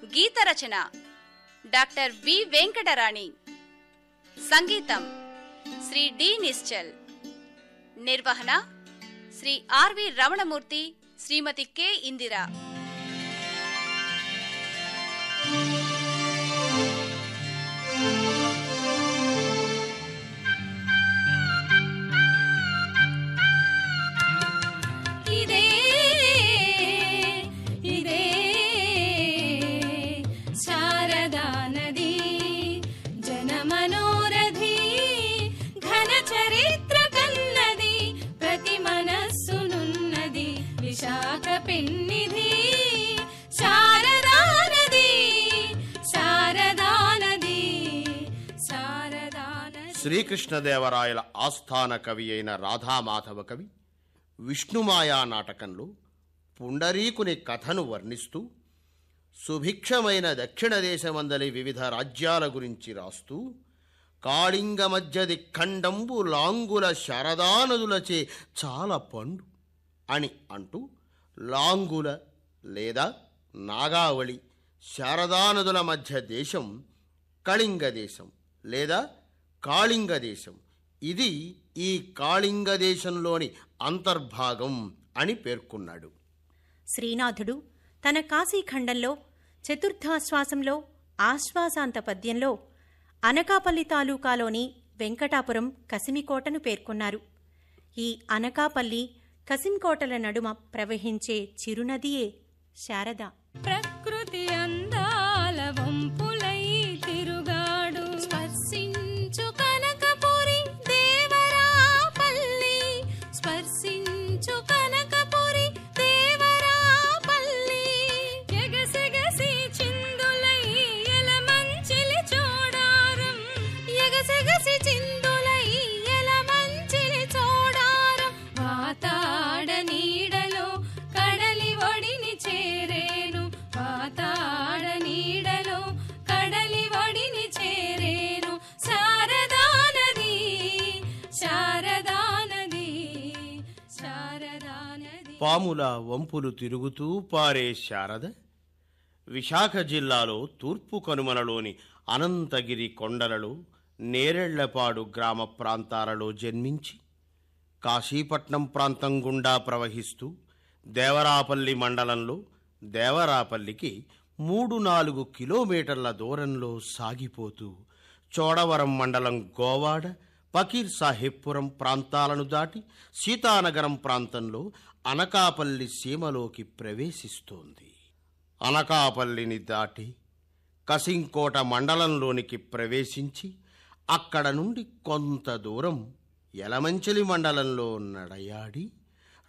గీత రచన doctor V Venkatarani. సంగీతం Shri D Nischal. నిర్వహణ శ్రీ ఆర్వి రమణమూర్తి, శ్రీమతి కె ఇందిరా. శ్రీకృష్ణదేవరాయల ఆస్థాన కవి అయిన రాధామాధవ కవి విష్ణుమాయా నాటకంలో పుండరీకుని కథను వర్ణిస్తూ సుభిక్షమైన దక్షిణ దేశమందలి వివిధ రాజ్యాల గురించి రాస్తూ కాళింగ మధ్య దిక్ఖండంబు లాంగుల శారదానదులచే చాలా పండు అని అంటూ లాంగుల లేదా నాగావళి శారదానదుల మధ్య దేశం కళింగ దేశం లేదా కాళింగ దేశం, ఇది ఈ కాళింగ దేశంలోని అంతర్భాగం అని పేర్కొన్నాడు. శ్రీనాథుడు తన కాశీఖండంలో చతుర్థాశ్వాసంలో ఆశ్వాసాంత పద్యంలో అనకాపల్లి తాలూకాలోని వెంకటాపురం కసిమికోటను పేర్కొన్నారు. ఈ అనకాపల్లి కసిమికోటల నడుమ ప్రవహించే చిరునదియే శారద. ప్రకృతి అందాల వంపులై తిరుగాడు స్పర్శించు కనకపురి దేవరాపల్లి, స్పర్శించు కనకపురి దేవరాపల్లి. ఎగసెగసి చిందులై ఎలమంచిలి చోడారం, ఎగసెగసి చిందులై ఎలమంచిలి చోడారం. వాతాడ నీడలో కడలి ఒడిని చేరేను, వాతాడ నీడలో కడలి ఒడిని చేరేను. శారదానది శారదానది శారదానది. పాముల వంపులు తిరుగుతూ పారే శారద విశాఖ జిల్లాలో తూర్పు కనుమలలోని అనంతగిరి కొండలలో నేరెళ్లపాడు గ్రామ ప్రాంతాలలో జన్మించి కాశీపట్నం ప్రాంతం గుండా ప్రవహిస్తూ దేవరాపల్లి మండలంలో దేవరాపల్లికి 3-4 కిలోమీటర్ల దూరంలో సాగిపోతూ చోడవరం మండలం గోవాడ, పకీర్ సాహెబ్పురం ప్రాంతాలను దాటి సీతానగరం ప్రాంతంలో అనకాపల్లి సీమలోకి ప్రవేశిస్తోంది. అనకాపల్లిని దాటి కసింకోట మండలంలోనికి ప్రవేశించి అక్కడ నుండి కొంత దూరం యలమంచిలి మండలంలో నడయాడి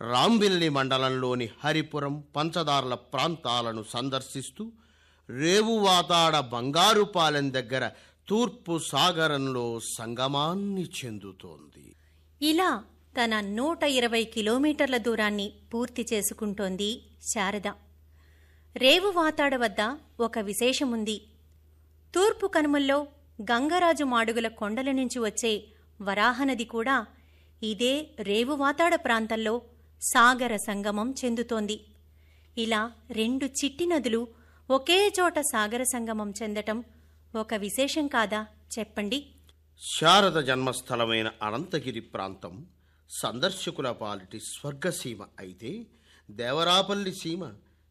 రాంబిల్లి మండలంలోని హరిపురం, పంచదార్ల ప్రాంతాలను సందర్శిస్తూ రేవువాతాడ బంగారుపాలెం దగ్గర తూర్పు సాగరంలో సంగమాన్ని చెందుతోంది. ఇలా తన 120 కిలోమీటర్ల దూరాన్ని పూర్తి చేసుకుంటోంది శారద. రేవువాతాడ వద్ద ఒక విశేషముంది. తూర్పు కనుమల్లో గంగరాజు మాడుగుల కొండల నుంచి వచ్చే వరాహనది కూడా ఇదే రేవువాతాడ ప్రాంతంలో సాగర సంగమం చెందుతోంది. ఇలా 2 చిట్టి నదులు ఒకే చోట సాగర సంగమం చెందటం ఒక విశేషం కాదా చెప్పండి. శారద జన్మస్థలమైన అనంతగిరి ప్రాంతం సందర్శకుల పాలిటి స్వర్గసీమ అయితే దేవరాపల్లి సీమ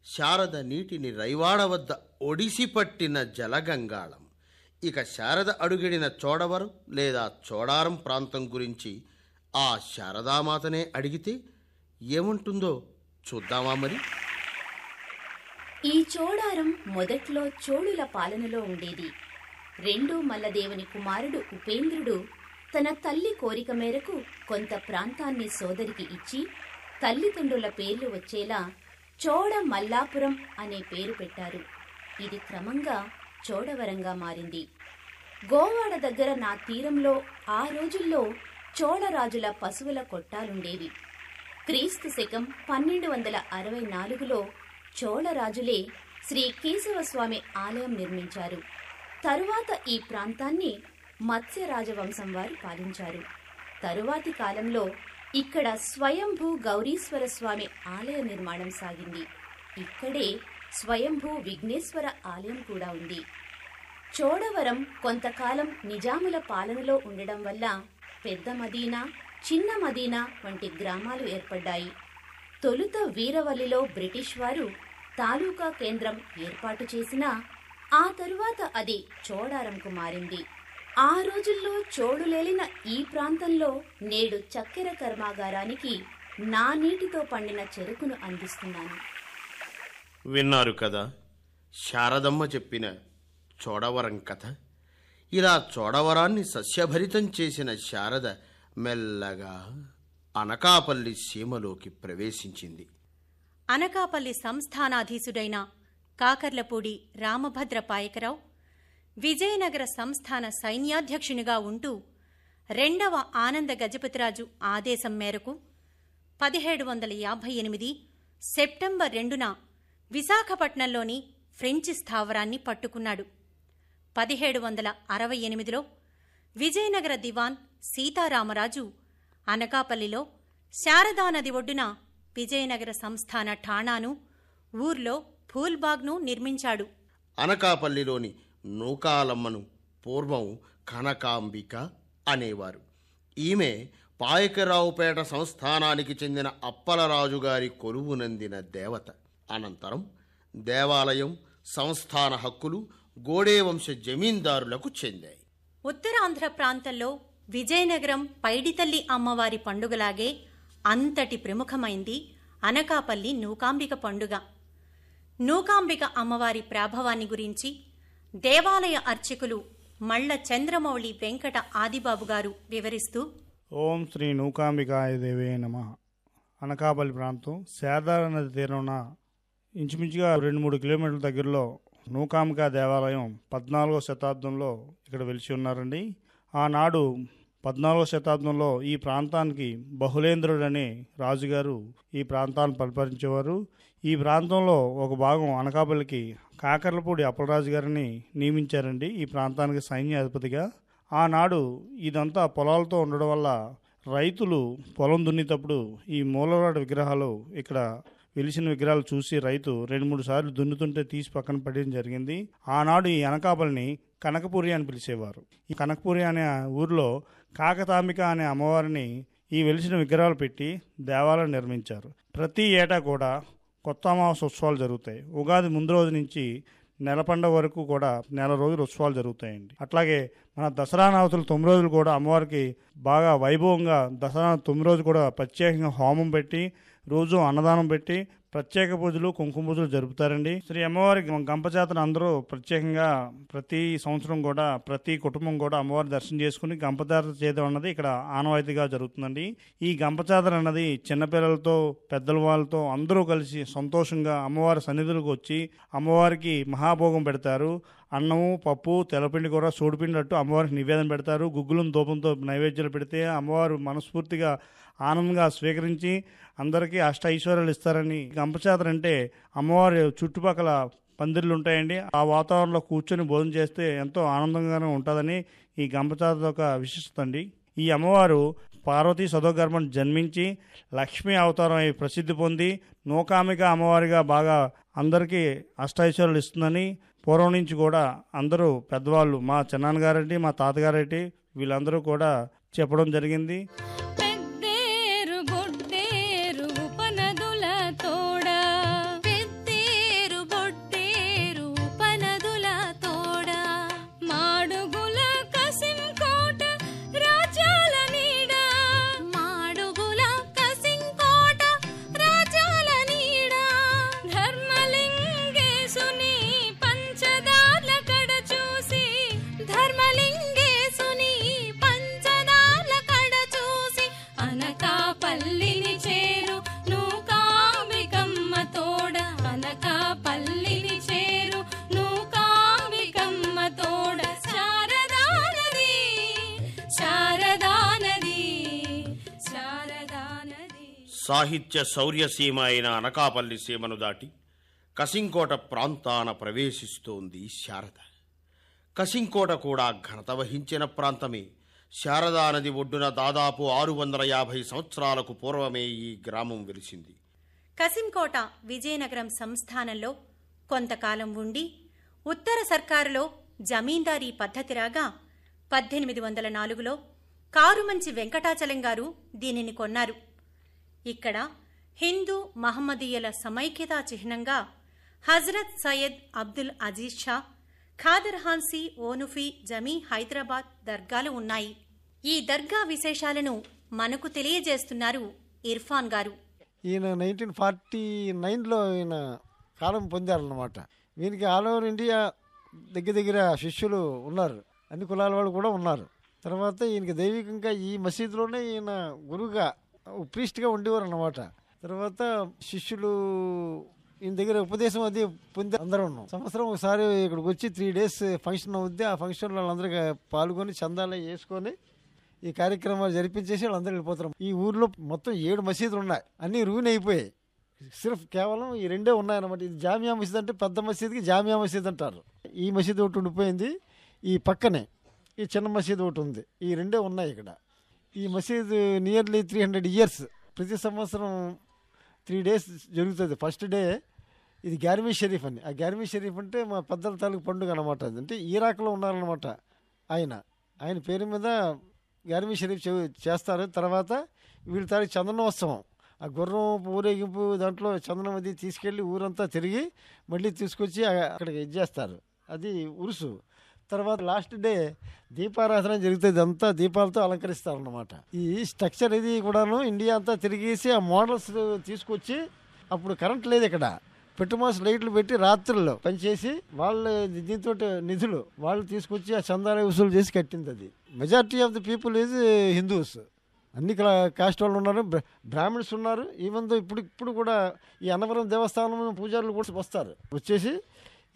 శారద నీటిని రైవాడ వద్ద ఒడిసి పట్టిన జలగంగాళం. ఇక శారద అడుగిడిన చోడవరం లేదా చోడారం ప్రాంతం గురించి ఆ శారదామాతనే అడిగితే ఏముంటుందో చూద్దామా మరి. ఈ చోడారం మొదట్లో చోళుల పాలనలో ఉండేది. 2 మల్లదేవుని కుమారుడు ఉపేంద్రుడు తన తల్లి కోరిక మేరకు కొంత ప్రాంతాన్ని సోదరికి ఇచ్చి తల్లిదండ్రుల పేర్లు వచ్చేలా చోడ మల్లాపురం అనే పేరు పెట్టారు. ఇది క్రమంగా చోడవరంగా మారింది. గోవాడ దగ్గర నా తీరంలో ఆ రోజుల్లో చోళరాజుల పశువుల కొట్టాలుండేవి. క్రీస్తు శకం 1264లో చోళరాజులే శ్రీ కేశవస్వామి ఆలయం నిర్మించారు. తరువాత ఈ ప్రాంతాన్ని మత్స్యరాజవంశం వారు పాలించారు. తరువాతి కాలంలో ఇక్కడ స్వయంభూ గౌరీశ్వర స్వామి ఆలయ నిర్మాణం సాగింది. ఇక్కడే స్వయంభూ విఘ్నేశ్వర ఆలయం కూడా ఉంది. చోడవరం కొంతకాలం నిజాముల పాలనలో ఉండడం వల్ల పెద్ద మదీనా, చిన్న మదీనా వంటి గ్రామాలు ఏర్పడ్డాయి. తొలుత వీరవల్లిలో బ్రిటిష్ వారు తాలూకా కేంద్రం ఏర్పాటు చేసినా ఆ తరువాత అది చోడారంకు మారింది. ఆ రోజుల్లో చోడులేలిన ఈ ప్రాంతంలో నేడు చక్కెర కర్మాగారానికి నా నీటితో పండిన చెరుకును అందిస్తున్నాను. విన్నారు కదా శారదమ్మ చెప్పిన చోడవరం కథ. ఇలా చోడవరాన్ని సస్యభరితం చేసిన శారద మెల్లగా అనకాపల్లి సీమలోకి ప్రవేశించింది. అనకాపల్లి సంస్థానాధీశుడైన కాకర్లపూడి రామభద్ర పాయకరావు విజయనగర సంస్థాన సైన్యాధ్యక్షునిగా ఉంటూ 2వ ఆనంద గజపతిరాజు ఆదేశం మేరకు 1758 సెప్టెంబర్ 2న విశాఖపట్నంలోని ఫ్రెంచి స్థావరాన్ని పట్టుకున్నాడు. 1768లో విజయనగర దివాన్ సీతారామరాజు అనకాపల్లిలో శారదానది ఒడ్డున విజయనగర సంస్థాన ఠాణాను, ఊర్లో ఫూల్బాగ్ను నిర్మించాడు. అనకాపల్లిలోని నూకాలమ్మను పూర్వం కనకాంబిక అనేవారు. ఈమె పాయకరావుపేట సంస్థానానికి చెందిన అప్పలరాజుగారి కొలువునందిన దేవత. అనంతరం దేవాలయం, సంస్థాన హక్కులు గోడేవంశ జమీందారులకు చెందాయి. ఉత్తరాంధ్ర ప్రాంతంలో విజయనగరం పైడితల్లి అమ్మవారి పండుగలాగే అంతటి ప్రముఖమైంది అనకాపల్లి నూకాంబిక పండుగ. నూకాంబిక అమ్మవారి ప్రాభవాన్ని గురించి దేవాలయ అర్చకులు మళ్ల చంద్రమౌళి వెంకట ఆదిబాబు గారు వివరిస్తూ, ఓం శ్రీ నూకాంబికాయ దేవే నమః. అనకాపల్లి ప్రాంతం శారదా నది తీరాన ఇంచుమించుగా 2-3 కిలోమీటర్ల దగ్గరలో నూకాంబికా దేవాలయం 14వ శతాబ్దంలో ఇక్కడ వెలిసి ఉన్నారండి. ఆనాడు 14వ శతాబ్దంలో ఈ ప్రాంతానికి బహుళేంద్రుడు అనే రాజుగారు ఈ ప్రాంతాన్ని పరిపాలించేవారు. ఈ ప్రాంతంలో ఒక భాగం అనకాపల్లికి కాకర్లపూడి అప్పలరాజు గారిని నియమించారండి ఈ ప్రాంతానికి సైన్యాధిపతిగా. ఆనాడు ఇదంతా పొలాలతో ఉండడం వల్ల రైతులు పొలం దున్నేటప్పుడు ఈ మూలరాడు విగ్రహాలు ఇక్కడ వెలిసిన విగ్రహాలు చూసి రైతు 2-3 సార్లు దున్నుతుంటే తీసి పక్కన పడడం జరిగింది. ఆనాడు ఈ అనకాపల్లిని కనకపురి అని పిలిచేవారు. ఈ కనకపురి అనే ఊరిలో కాకతాంబిక అనే అమ్మవారిని ఈ వెలిసిన విగ్రహాలు పెట్టి దేవాలయం నిర్మించారు. ప్రతి ఏటా కూడా కొత్త అమావాస్య ఉత్సవాలు జరుగుతాయి. ఉగాది ముందు రోజు నుంచి నెల పండుగ వరకు కూడా నెల రోజులు ఉత్సవాలు జరుగుతాయండి. అట్లాగే మన దసరా నవతులు 9 రోజులు కూడా అమ్మవారికి బాగా వైభవంగా దసరా 9 రోజు కూడా ప్రత్యేకంగా హోమం పెట్టి రోజు అన్నదానం పెట్టి ప్రత్యేక పూజలు, కుంకుమ పూజలు జరుపుతారండి. శ్రీ అమ్మవారికి గంపజాతర అందరూ ప్రత్యేకంగా ప్రతి సంవత్సరం కూడా ప్రతి కుటుంబం కూడా అమ్మవారి దర్శనం చేసుకుని గంపజాతర చేయడం అన్నది ఇక్కడ ఆనవాయితీగా జరుగుతుందండి. ఈ గంపజాతర అన్నది చిన్నపిల్లలతో పెద్దల వాళ్ళతో అందరూ కలిసి సంతోషంగా అమ్మవారి సన్నిధులకు వచ్చి అమ్మవారికి మహాభోగం పెడతారు. అన్నము, పప్పు, తెల్లపిండి కూర, సోడిపిండి అట్టు అమ్మవారికి నివేదన పెడతారు. గుగ్గులం దూపంతో నైవేద్యాలు పెడితే అమ్మవారు మనస్ఫూర్తిగా ఆనందంగా స్వీకరించి అందరికీ అష్ట ఐశ్వర్యాలు ఇస్తారని. గంపజాతర అంటే అమ్మవారి చుట్టుపక్కల పందిర్లు ఉంటాయండి. ఆ వాతావరణంలో కూర్చొని భోజనం చేస్తే ఎంతో ఆనందంగానే ఉంటుందని ఈ గంపజాతర ఒక విశిష్టత అండి. ఈ అమ్మవారు పార్వతీ సదోగర్భం జన్మించి లక్ష్మీ అవతారం అయి ప్రసిద్ధి పొంది నూకాంబిక అమ్మవారిగా బాగా అందరికీ అష్టైశ్వర్యాలు ఇస్తుందని పూర్వం నుంచి కూడా అందరూ పెద్దవాళ్ళు, మా చిన్నాన్నగారేంటి, మా తాతగారేంటి, వీళ్ళందరూ కూడా చెప్పడం జరిగింది. సాహిత్య శౌర్యసీమ అయిన అనకాపల్లి సీమను దాటి కసింకోట ప్రాంతాన ప్రవేశిస్తోంది శారద. కసింకోట కూడా ఘనత వహించిన ప్రాంతమే. శారదా నది ఒడ్డున దాదాపు 650 సంవత్సరాలకు పూర్వమే ఈ గ్రామం వెలిసింది. కసింకోట విజయనగరం సంస్థానంలో కొంతకాలం ఉండి ఉత్తర సర్కారులో జమీందారీ పద్ధతి రాగా 1804లో కారుమంచి వెంకటాచలం గారు దీనిని కొన్నారు. ఇక్కడ హిందూ మహమ్మదీయుల సమైక్యతా చిహ్నంగా హజరత్ సయ్యద్ అబ్దుల్ అజీజ్ షా, ఖాదర్ హాన్సీ ఓనుఫీ జమీ హైదరాబాద్ దర్గాలు ఉన్నాయి. ఈ దర్గా విశేషాలను మనకు తెలియజేస్తున్నారు ఇర్ఫాన్ గారు. ఈయన 1949లో ఈయన కాలం పొందారన్నమాట. వీరికి ఆల్ ఓవర్ ఇండియా దగ్గర శిష్యులు ఉన్నారు, అన్ని కులాల వాళ్ళు కూడా ఉన్నారు. తర్వాత ఈయనకి దైవికంగా ఈ మసీదులోనే ఈయన గురువుగా ప్రీస్ట్గా ఉండేవారు అన్నమాట. తర్వాత శిష్యులు ఈయన దగ్గర ఉపదేశం అది పొంది అందరూ ఉన్నాం. సంవత్సరం ఒకసారి ఇక్కడికి వచ్చి 3 days ఫంక్షన్ అవుద్ది. ఆ ఫంక్షన్లో వాళ్ళందరికీ పాల్గొని చందాలు వేసుకొని ఈ కార్యక్రమాలు జరిపించేసి వాళ్ళందరూ వెళ్ళిపోతారు. ఈ ఊర్లో మొత్తం 7 మసీదులు ఉన్నాయి, అన్నీ రూన్ అయిపోయాయి. సిర్ఫ్ కేవలం ఈ 2 ఉన్నాయన్నమాట. ఇది జామియా మసీద్ అంటే పెద్ద మసీద్కి జామియా మసీద్ అంటారు. ఈ మసీద్ ఒకటి ఉండిపోయింది, ఈ పక్కనే ఈ చిన్న మసీద్ ఒకటి ఉంది. ఈ 2 ఉన్నాయి ఇక్కడ. ఈ మసీద్ నియర్లీ 300 years. ప్రతి సంవత్సరం 3 days జరుగుతుంది. ఫస్ట్ డే ఇది గ్యార్మీ షరీఫ్ అని. ఆ గ్యార్మీ షరీఫ్ అంటే మా పెద్దల తాలూకు పండుగ అనమాట. అంటే ఈరాక్లో ఉన్నారనమాట ఆయన పేరు మీద గ్యార్మీ షరీఫ్ చేస్తారు. తర్వాత వీళ్ళ తాలూకు చందనోత్సవం, ఆ గుర్రం ఊరేగింపు, దాంట్లో చందనం అది తీసుకెళ్ళి ఊరంతా తిరిగి మళ్ళీ తీసుకొచ్చి అక్కడికి ఇచ్చేస్తారు. అది ఉరుసు. తర్వాత లాస్ట్ డే దీపారాధన జరుగుతుంది. అంతా దీపాలతో అలంకరిస్తారన్నమాట. ఈ స్ట్రక్చర్ ఇది కూడాను ఇండియా అంతా తిరిగేసి ఆ మోడల్స్ తీసుకొచ్చి, అప్పుడు కరెంట్ లేదు ఇక్కడ, పెట్టుమాస్ లైట్లు పెట్టి రాత్రుల్లో పనిచేసి వాళ్ళ దీంతో నిధులు వాళ్ళు తీసుకొచ్చి ఆ చందాల వసూలు చేసి కట్టింది. అది majority of the people is Hindus. అన్ని కాస్ట్ వాళ్ళు ఉన్నారు, బ్రాహ్మణ్స్ ఉన్నారు. ఈవెన్ దో ఇప్పుడు కూడా ఈ అన్నవరం దేవస్థానం పూజారులు కూడా వస్తారు, వచ్చేసి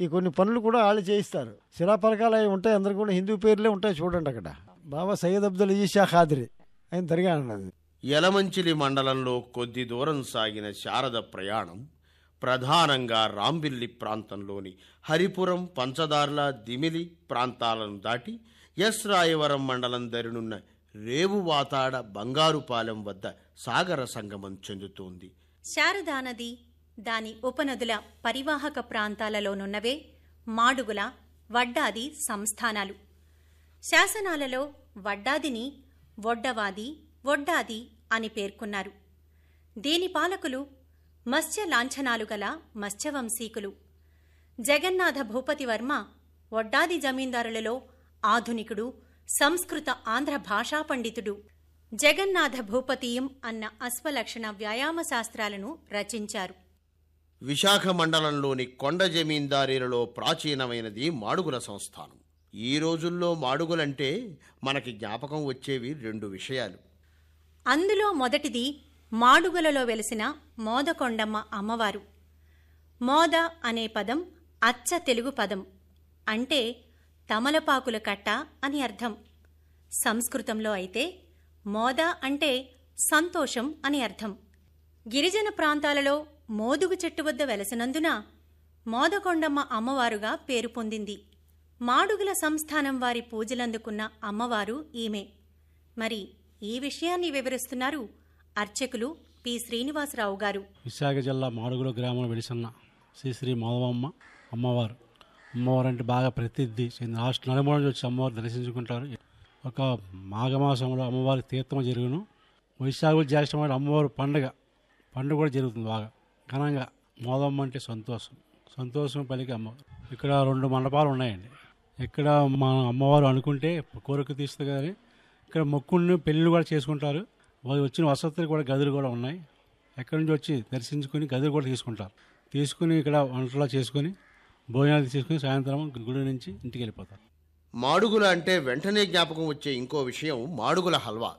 ఈ కొన్ని పనులు కూడా వాళ్ళు చేయిస్తారు. శిలాపలకాలు అవి ఉంటాయి, అందరు కూడా హిందూ పేర్లే ఉంటాయి. చూడండి అక్కడ బాబా సయ్యద్ అబ్దుల్ అజీజ్ షా ఖాద్రి ఆయన దర్గా అన్నది. యలమంచిలి మండలంలో కొద్ది దూరం సాగిన శారద ప్రయాణం ప్రధానంగా రాంబిల్లి ప్రాంతంలోని హరిపురం, పంచదార్ల, దిమిలి ప్రాంతాలను దాటి ఎస్ రాయవరం మండలం దరినున్న రేవువాతాడ, బంగారుపాలెం వద్ద సాగర సంగమం చెందుతోంది. శారదా నది, దాని ఉపనదుల పరివాహక ప్రాంతాలలోనున్నవే మాడుగుల, వడ్డాది సంస్థానాలు. శాసనాలలో వడ్డాదిని వొడ్డవాది, వొడ్డాది అని పేర్కొన్నారు. దీని పాలకులు మత్స్య లాంఛనాలు గల మత్స్యవంశీకులు. జగన్నాథ భూపతివర్మ వడ్డాది జమీందారులలో ఆధునికుడు, సంస్కృత ఆంధ్ర భాషా పండితుడు. జగన్నాథ భూపతియం అన్న అశ్వలక్షణ వ్యాయామ శాస్త్రాలను రచించారు. విశాఖ మండలంలోని కొండ జమీందారీలలో ప్రాచీనమైనది మాడుగుల సంస్థానం. ఈ రోజుల్లో మాడుగులంటే మనకి జ్ఞాపకం వచ్చేవి 2 విషయాలు. అందులో మొదటిది మాడుగులలో వెలిసిన మోదకొండమ్మ అమ్మవారు. మోద అనే పదం అచ్చ తెలుగు పదం, అంటే తమలపాకుల కట్ట అని అర్థం. సంస్కృతంలో అయితే మోద అంటే సంతోషం అని అర్థం. గిరిజన ప్రాంతాలలో మోదుగు చెట్టు వద్ద వెలసినందున మోదకొండమ్మ అమ్మవారుగా పేరు పొందింది. మాడుగుల సంస్థానం వారి పూజలందుకున్న అమ్మవారు ఈమె. మరి ఈ విషయాన్ని వివరిస్తున్నారు అర్చకులు పి శ్రీనివాసరావు గారు. విశాఖ జిల్లా మాడుగుల గ్రామంలో వెలిసన్న శ్రీ మాధవమ్మ అమ్మవారు. అమ్మవారు అంటే బాగా ప్రసిద్ధి చెంది రాష్ట్ర నలుమూల నుంచి వచ్చి అమ్మవారు దర్శించుకుంటారు. ఒక మాఘమాసంలో అమ్మవారి తీర్థం జరుగును. వైశాఖ జ్యేష్ఠం అమ్మవారు పండుగ కూడా జరుగుతుంది బాగా ఘనంగా. మోదమ్మ అంటే సంతోషం పలికి అమ్మవారు. ఇక్కడ 2 మండపాలు ఉన్నాయండి. ఇక్కడ మా అమ్మవారు అనుకుంటే కోరిక తీస్తుంది కానీ ఇక్కడ మొక్కుల్ని పెళ్ళిళ్ళు కూడా చేసుకుంటారు. వచ్చిన వసతులు కూడా గదులు కూడా ఉన్నాయి. ఎక్కడి నుంచి వచ్చి దర్శించుకుని గదులు కూడా తీసుకుని ఇక్కడ వంటలా చేసుకుని భోజనాలు తీసుకుని సాయంత్రం గుడి నుంచి ఇంటికి వెళ్ళిపోతారు. మాడుగుల అంటే వెంటనే జ్ఞాపకం వచ్చే ఇంకో విషయం మాడుగుల హల్వా.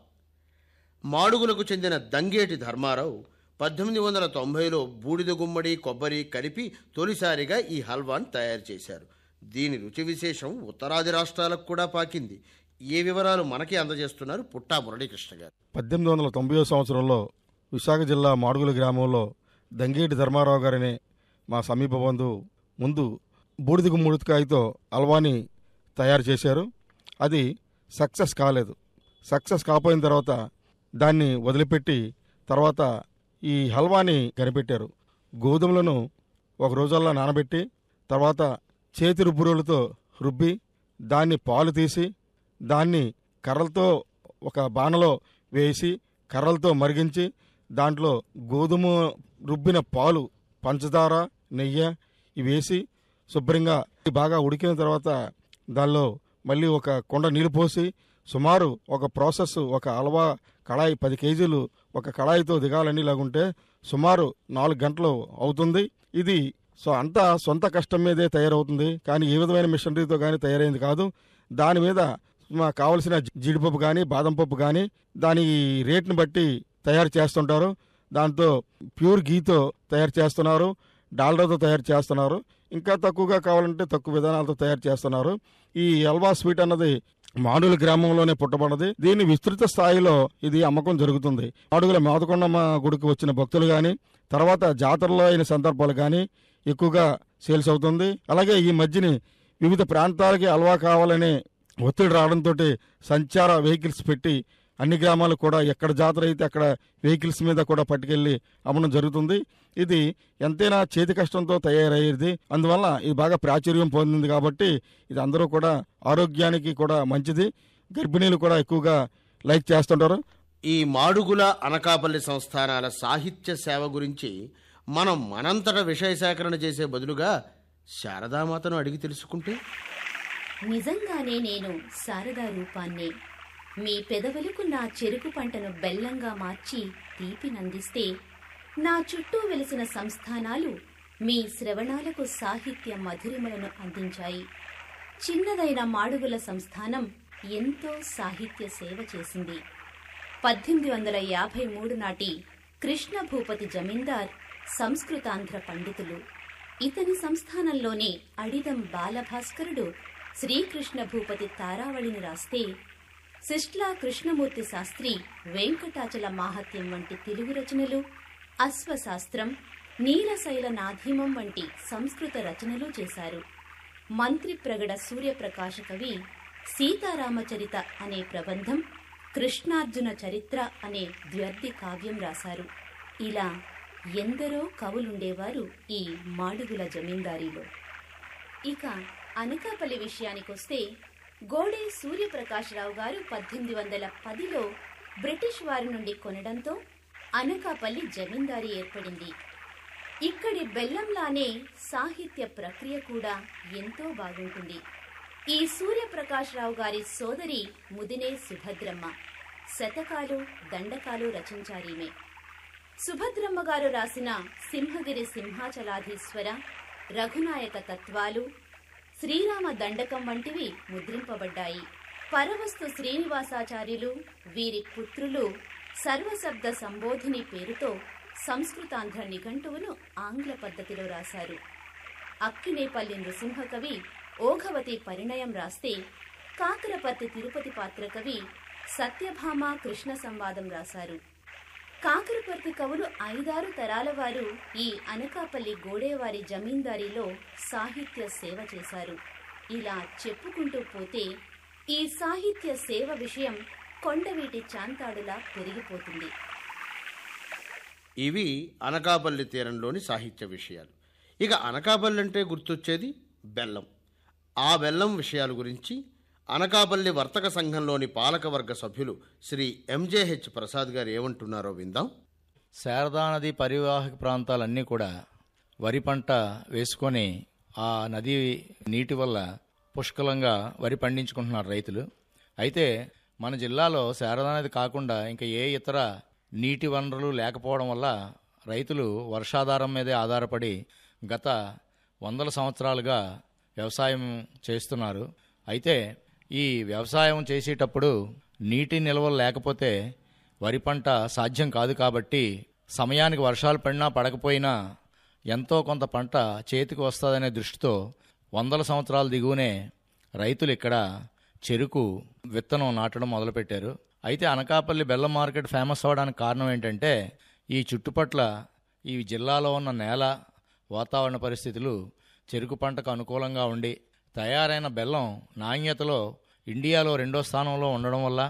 మాడుగులకు చెందిన దంగేటి ధర్మారావు 1890లో బూడిద గుమ్మడి, కొబ్బరి కలిపి తొలిసారిగా ఈ హల్వాను తయారు చేశారు. దీని రుచి విశేషం ఉత్తరాది రాష్ట్రాలకు కూడా పాకింది. ఏ వివరాలు మనకి అందజేస్తున్నారు పుట్టా మురళీకృష్ణ గారు. 1890 సంవత్సరంలో విశాఖ జిల్లా మాడుగుల గ్రామంలో దంగేటి ధర్మారావు గారనే మా సమీప బంధువు ముందు బూడిద గుమ్మడికాయతో హల్వాని తయారు చేశారు. అది సక్సెస్ కాలేదు. సక్సెస్ కాపోయిన తర్వాత దాన్ని వదిలిపెట్టి తర్వాత ఈ హల్వాని కనిపెట్టారు. గోధుమలను 1 రోజుల్లో నానబెట్టి తర్వాత చేతి రుబ్బురోలతో రుబ్బి దాన్ని పాలు తీసి దాన్ని కర్రలతో ఒక బాణలో వేసి కర్రలతో మరిగించి దాంట్లో గోధుమ రుబ్బిన పాలు, పంచదార, నెయ్యి ఇవి వేసి శుభ్రంగా బాగా ఉడికిన తర్వాత దానిలో మళ్ళీ ఒక కుండ నీళ్ళు పోసి సుమారు ఒక ప్రాసెస్, ఒక హల్వా కళాయి 10 కేజీలు ఒక కళాయితో దిగాలని లాగుంటే సుమారు 4 గంటలు అవుతుంది. ఇది అంతా సొంత కష్టం మీదే తయారవుతుంది, కానీ ఏ విధమైన మిషనరీతో కానీ తయారైంది కాదు. దాని మీద కావలసిన జీడిపప్పు కానీ బాదం పప్పు కానీ దాని రేట్ని బట్టి తయారు చేస్తుంటారు. దాంతో ప్యూర్ గీతో తయారు చేస్తున్నారు, డాల్డాతో తయారు చేస్తున్నారు, ఇంకా తక్కువగా కావాలంటే తక్కువ విధానాలతో తయారు చేస్తున్నారు. ఈ హల్వా స్వీట్ అన్నది మాడుగుల గ్రామంలోనే పుట్టబడినది. దీన్ని విస్తృత స్థాయిలో ఇది అమ్మకం జరుగుతుంది. మాడుగుల మోదకొండమ్మ గుడికి వచ్చిన భక్తులు కానీ, తర్వాత జాతరలో అయిన సందర్భాలు కానీ ఎక్కువగా సేల్స్ అవుతుంది. అలాగే ఈ మధ్యని వివిధ ప్రాంతాలకి హల్వా కావాలనే ఒత్తిడి రావడంతో సంచార వెహికల్స్ పెట్టి అన్ని గ్రామాలు కూడా ఎక్కడ జాతర అయితే అక్కడ వెహికల్స్ మీద కూడా పట్టుకెళ్ళి అమ్మడం జరుగుతుంది. ఇది ఎంతైనా చేతి కష్టంతో తయారయ్యేది, అందువల్ల ఇది బాగా ప్రాచుర్యం పొందింది. కాబట్టి ఇది అందరూ కూడా ఆరోగ్యానికి కూడా మంచిది. గర్భిణీలు కూడా ఎక్కువగా లైక్ చేస్తుంటారు. ఈ మాడుగుల అనకాపల్లి సంస్థానాల సాహిత్య సేవ గురించి మనం మనంతట విషయ సేకరణ చేసే బదులుగా శారదామాతను అడిగి తెలుసుకుంటే, నిజంగానే నేను శారదా రూపాన్నే. మీ పెదవులకు నా చెరుకు పంటను బెల్లంగా మార్చి తీపినందిస్తే, నా చుట్టూ వెలిసిన సంస్థానాలు మీ శ్రవణాలకు సాహిత్య మధురిమలను అందించాయి. చిన్నదైన మాడుగుల సంస్థానం ఎంతో సాహిత్య సేవ చేసింది. 1853 నాటి కృష్ణభూపతి జమీందార్ సంస్కృతాంధ్ర పండితులు. ఇతని సంస్థానంలోనే అడిదం బాలభాస్కరుడు శ్రీకృష్ణ భూపతి తారావళిని రాస్తే, శిష్లా కృష్ణమూర్తి శాస్త్రి వెంకటాచల మాహత్యం వంటి తెలుగు రచనలు, అశ్వశాస్త్రం, నీలశైల నాధీమం వంటి సంస్కృత రచనలు చేశారు. మంత్రి ప్రగడ సూర్యప్రకాశ కవి సీతారామచరిత అనే ప్రబంధం, కృష్ణార్జున చరిత్ర అనే ద్వ్యర్థి కావ్యం రాశారు. ఇలా ఎందరో కవులుండేవారు ఈ మాడుగుల జమీందారీలో. ఇక అనకాపల్లి విషయానికొస్తే, గోడే సూర్యప్రకాశరావు గారు 1810లో బ్రిటిష్ వారి నుండి కొనడంతో అనకాపల్లి జమీందారీ ఏర్పడింది. ఇక్కడి బెల్లంలానే సాహిత్య ప్రక్రియ కూడా ఎంతో బాగుంటుంది. ఈ సూర్యప్రకాశరావు గారి సోదరి ముదినే సుభద్రమ్మ శతకాలు, దండకాలు రచించారీమే. సుభద్రమ్మ గారు రాసిన సింహగిరి సింహాచలాధీశ్వర, రఘునాయక తత్వాలు, శ్రీరామ దండకం వంటివి ముద్రింపబడ్డాయి. పరవస్తు శ్రీనివాసాచార్యులు, వీరి పుత్రులు సర్వశబ్ద సంబోధిని పేరుతో సంస్కృతాంధ్ర నిఘంటువును ఆంగ్ల పద్ధతిలో రాశారు. అక్కినేపల్లి నృసింహకవి ఓఘవతి పరిణయం రాస్తే, కాకరపర్తి తిరుపతి పాత్ర కవి సత్యభామ కృష్ణ సంవాదం రాశారు. కాకరపర్తి కవులు 5-6 తరాల వారు ఈ అనకాపల్లి గోడేవారి జమీందారీలో సాహిత్య సేవ చేశారు. ఇలా చెప్పుకుంటూ పోతే ఈ సాహిత్య సేవ విషయం కొండవీటి చాంతాడులా పెరిగిపోతుంది. ఇవి అనకాపల్లి తీరంలోని సాహిత్య విషయాలు. ఇక అనకాపల్లి అంటే గుర్తొచ్చేది బెల్లం. ఆ బెల్లం విషయాల గురించి అనకాపల్లి వర్తక సంఘంలోని పాలకవర్గ సభ్యులు శ్రీ ఎంజేహెచ్ ప్రసాద్ గారు ఏమంటున్నారో విందాం. శారదా నది పరివాహక ప్రాంతాలన్నీ కూడా వరి పంట వేసుకొని ఆ నది నీటి వల్ల పుష్కలంగా వరి పండించుకుంటున్నారు రైతులు. అయితే మన జిల్లాలో శారదా నది కాకుండా ఇంకా ఏ ఇతర నీటి వనరులు లేకపోవడం వల్ల రైతులు వర్షాధారం మీదే ఆధారపడి గత 100 సంవత్సరాలుగా వ్యవసాయం చేస్తున్నారు. అయితే ఈ వ్యవసాయం చేసేటప్పుడు నీటి నిల్వలు లేకపోతే వరి పంట సాధ్యం కాదు. కాబట్టి సమయానికి వర్షాలు పడినా పడకపోయినా ఎంతో కొంత పంట చేతికి వస్తుందనే దృష్టితో 100 సంవత్సరాల దిగువనే రైతులు ఇక్కడ చెరుకు విత్తనం నాటడం మొదలుపెట్టారు. అయితే అనకాపల్లి బెల్లం మార్కెట్ ఫేమస్ అవ్వడానికి కారణం ఏంటంటే, ఈ చుట్టుపట్ల ఈ జిల్లాలో ఉన్న నేల, వాతావరణ పరిస్థితులు చెరుకు పంటకు అనుకూలంగా ఉండి తయారైన బెల్లం నాణ్యతలో ఇండియాలో 2వ స్థానంలో ఉండడం వల్ల,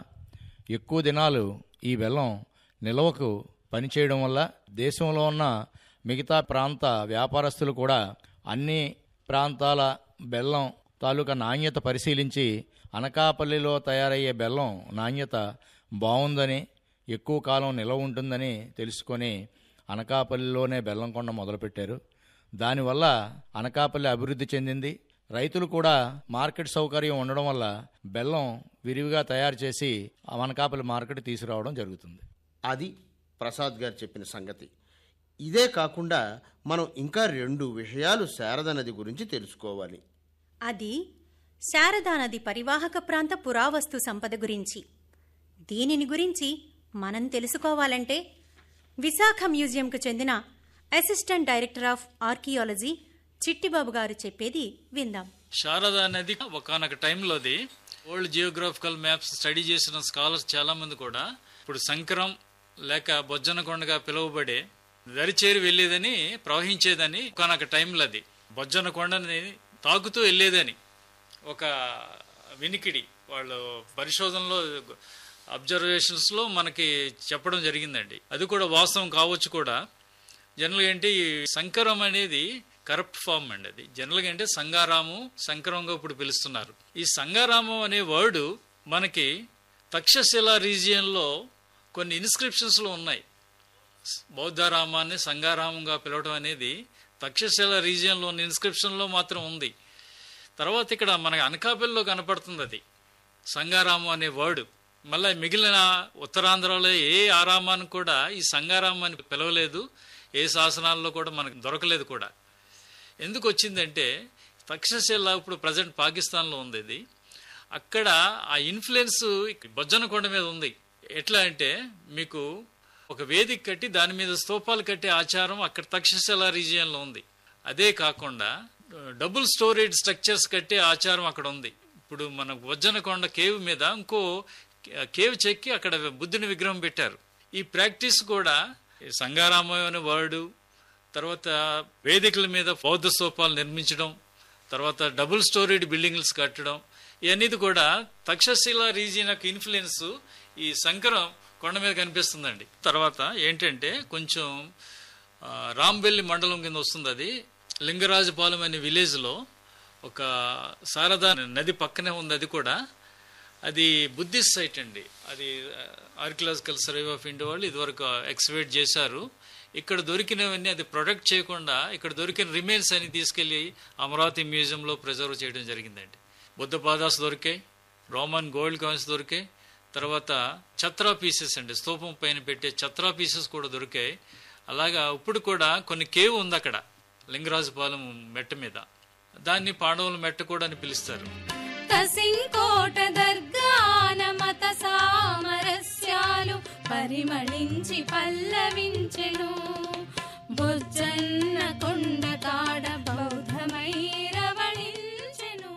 ఎక్కువ దినాలు ఈ బెల్లం నిల్వకు పనిచేయడం వల్ల దేశంలో ఉన్న మిగతా ప్రాంత వ్యాపారస్తులు కూడా అన్ని ప్రాంతాల బెల్లం తాలూకా నాణ్యత పరిశీలించి అనకాపల్లిలో తయారయ్యే బెల్లం నాణ్యత బాగుందని, ఎక్కువ కాలం నిలవ ఉంటుందని తెలుసుకొని అనకాపల్లిలోనే బెల్లం కొండ మొదలుపెట్టారు. దానివల్ల అనకాపల్లి అభివృద్ధి చెందింది. రైతులు కూడా మార్కెట్ సౌకర్యం ఉండడం వల్ల బెల్లం విరివిగా తయారు చేసి అనకాపల్లి మార్కెట్ తీసుకురావడం జరుగుతుంది. అది ప్రసాద్ గారు చెప్పిన సంగతి. ఇదే కాకుండా మనం ఇంకా 2 విషయాలు శారద నది గురించి తెలుసుకోవాలి. అది శారదా నది పరివాహక ప్రాంత పురావస్తు సంపద గురించి. దీనిని గురించి మనం తెలుసుకోవాలంటే విశాఖ మ్యూజియంకు చెందిన assistant director of archaeology Chittibabu గారు చెప్పేది విందాం. శారదా నది ఒకనొక టైంలోది వరల్డ్ జియోగ్రాఫికల్ మ్యాప్స్ స్టడీ చేసిన స్కాలర్స్ చాలా మంది కూడా ఇప్పుడు సంకరం లేక బొజ్జనకొండగా పిలువబడే దరిచేరి వెళ్లేదని, ప్రవహించేదని ఒకనొక టైంలో అది బొజ్జనకొండని తాకుతూ వెళ్లేదని ఒక వినికిడి వాళ్ళు పరిశోధనలో అబ్జర్వేషన్స్లో మనకి చెప్పడం జరిగిందండి. అది కూడా వాస్తవం కావచ్చు కూడా. జనరల్గా ఏంటి, ఈ సంకరం అనేది కరప్ట్ ఫామ్ అండి. అది జనరల్గా అంటే సంగారాము, సంకరంగా ఇప్పుడు పిలుస్తున్నారు. ఈ సంగారామం అనే వర్డ్ మనకి తక్షశిల రీజియన్లో కొన్ని ఇన్స్క్రిప్షన్స్లో ఉన్నాయి. బౌద్ధరామాన్ని సంగారామంగా పిలవడం అనేది తక్షశిల రీజియన్లో ఉన్న ఇన్స్క్రిప్షన్లో మాత్రం ఉంది. తర్వాత ఇక్కడ మనకి అనకాపల్లిలో కనపడుతుంది అది సంగారామం అనే వర్డ్. మళ్ళీ మిగిలిన ఉత్తరాంధ్రలో ఏ ఆరామాన్ని కూడా ఈ సంగారామం అని పిలవలేదు. ఏ శాసనాల్లో కూడా మనకు దొరకలేదు కూడా. ఎందుకు వచ్చిందంటే తక్షశిల ఇప్పుడు ప్రజెంట్ పాకిస్తాన్లో ఉంది. ఇది అక్కడ ఆ ఇన్ఫ్లుయెన్స్ బొజ్జనకొండ మీద ఉంది. ఎట్లా అంటే మీకు ఒక వేదిక కట్టి దాని మీద స్తూపాలు కట్టే ఆచారం అక్కడ తక్షశిల రీజియన్లో ఉంది. అదే కాకుండా డబుల్ స్టోరేజ్ స్ట్రక్చర్స్ కట్టే ఆచారం అక్కడ ఉంది. ఇప్పుడు మన బొజ్జనకొండ కేవ్ మీద ఇంకో కేవ్ చెక్కి అక్కడ బుద్ధుని విగ్రహం పెట్టారు. ఈ ప్రాక్టీస్ కూడా సంగారామం అనే వర్డు, తర్వాత వేదికల మీద బౌద్ధ స్తూపాలు నిర్మించడం, తర్వాత డబుల్ స్టోరేడ్ బిల్డింగ్స్ కట్టడం, ఇవన్నీ కూడా తక్షశిల రీజియన్ యొక్క ఇన్ఫ్లుయెన్స్ ఈ సంకరం కొండ మీద కనిపిస్తుందండి. తర్వాత ఏంటంటే కొంచెం రాంబెల్లి మండలం కింద వస్తుంది. అది లింగరాజపాలెం అనే విలేజ్లో ఒక శారదా నది పక్కనే ఉంది. అది కూడా అది బుద్ధిస్ట్ సైట్ అండి. అది ఆర్కియలాజికల్ సర్వే ఆఫ్ ఇండియా వాళ్ళు ఇదివరకు ఎక్స్వేట్ చేశారు. ఇక్కడ దొరికినవన్నీ అది ప్రొటెక్ట్ చేయకుండా ఇక్కడ దొరికిన రిమైన్స్ అని తీసుకెళ్లి అమరావతి మ్యూజియంలో ప్రిజర్వ్ చేయడం జరిగిందండి. బుద్ధ పాదాస్ దొరికాయి, రోమన్ గోల్డ్ కాయిన్స్ దొరికాయి, తర్వాత ఛత్రా పీసెస్ అండి, స్తూపం పైన పెట్టే ఛత్రా పీసెస్ కూడా దొరికాయి. అలాగా ఇప్పుడు కూడా కొన్ని కేవ్ ఉంది అక్కడ లింగరాజపాలెం మెట్ట మీద. దాన్ని పాండవుల మెట్ట కూడా అని పిలుస్తారు. కసింకోట దర్గాన మత సామరస్యాలు పరిమళించి పల్లవించెను. బొజ్జన్న కొండ కాడ బౌద్ధమై రవళించెను.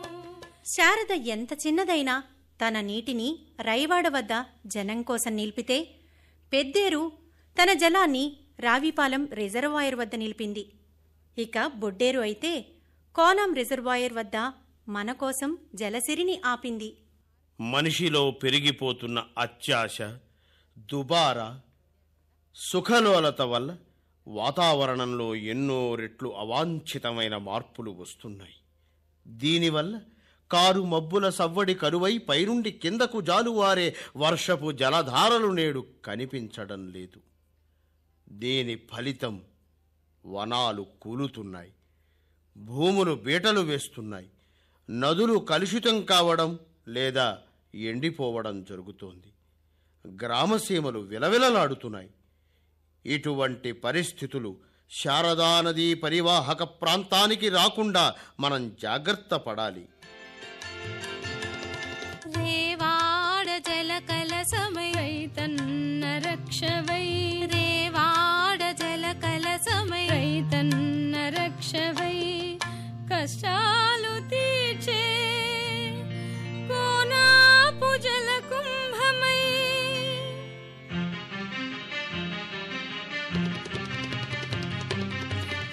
శారద ఎంత చిన్నదైనా తన నీటిని రైవాడ వద్ద జనం కోసం నిలిపితే, పెద్దేరు తన జలాన్ని రావిపాలెం రిజర్వాయర్ వద్ద నిలిపింది. ఇక బొడ్డేరు అయితే కోనం రిజర్వాయర్ వద్ద మన కోసం జలసిరిని ఆపింది. మనిషిలో పెరిగిపోతున్న అత్యాశ, దుబారా, సుఖలోలత వల్ల వాతావరణంలో ఎన్నో రెట్లు అవాంఛితమైన మార్పులు వస్తున్నాయి. దీనివల్ల కారు మబ్బుల సవ్వడి కరువై పైనుండి కిందకు జాలువారే వర్షపు జలధారలు నేడు కనిపించడం లేదు. దీని ఫలితం వనాలు కూలుతున్నాయి, భూములు బీటలు వేస్తున్నాయి, నదులు కలుషితం కావడం లేదా ఎండిపోవడం జరుగుతోంది, గ్రామసీమలు విలవిలలాడుతున్నాయి. ఇటువంటి పరిస్థితులు శారదా నదీ పరివాహక ప్రాంతానికి రాకుండా మనం జాగ్రత్త పడాలి. రేవాడ జల కలసమై తన్న రక్షవై, రేవాడ జల కలసమై తన్న రక్షవై, కష్టాలు తీర్చే కోనాపు జల కుంభమై,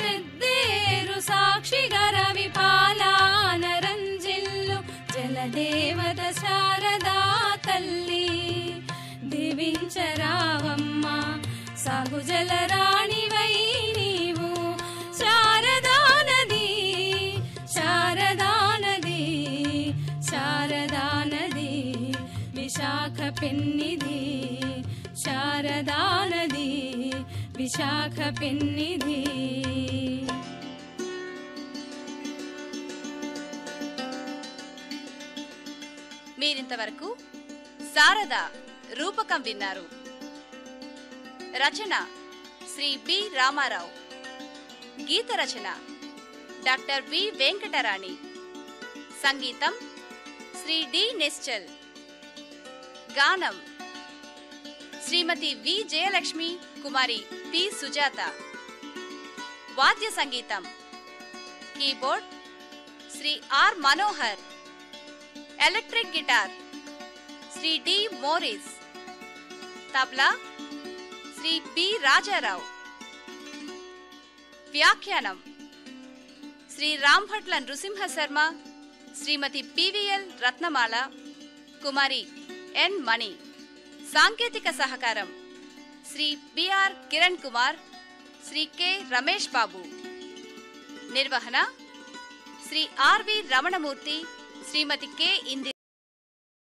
పెద్దేరు సాక్షిగా రవి పాలాన రంజిల్లు జలదేవత శారదా తల్లి. దీవించరావమ్మ సాగు జలరాణివై నీవు శారదా నది, పెన్నిధి శారదా నది విశాఖ పెన్నిధి. మీరింతవరకు శారద రూపకం విన్నారు. రచన శ్రీ బి రామారావు. గీత రచన డాక్టర్ వి వెంకటరాణి. సంగీతం శ్రీ డి నిశ్చల్. గానం శ్రీమతి వి జయలక్ష్మి కుమారి పి సుజాత. వాద్య సంగీతం keyboard Shri R Manohar. Electric guitar Shri D Morris. Tabla Shri P Rajarao. వ్యాఖ్యానం శ్రీ రాంభట్ల నృసింహ శర్మ, శ్రీమతి పివిఎల్ రత్నమాల, కుమారి ఎన్ మణి. సాంకేతిక సహకారం శ్రీ బిఆర్ కిరణ్ కుమార్, శ్రీ కె రమేష్ బాబు. నిర్వహణ శ్రీ ఆర్వి రమణమూర్తి, శ్రీమతి కె ఇందిర.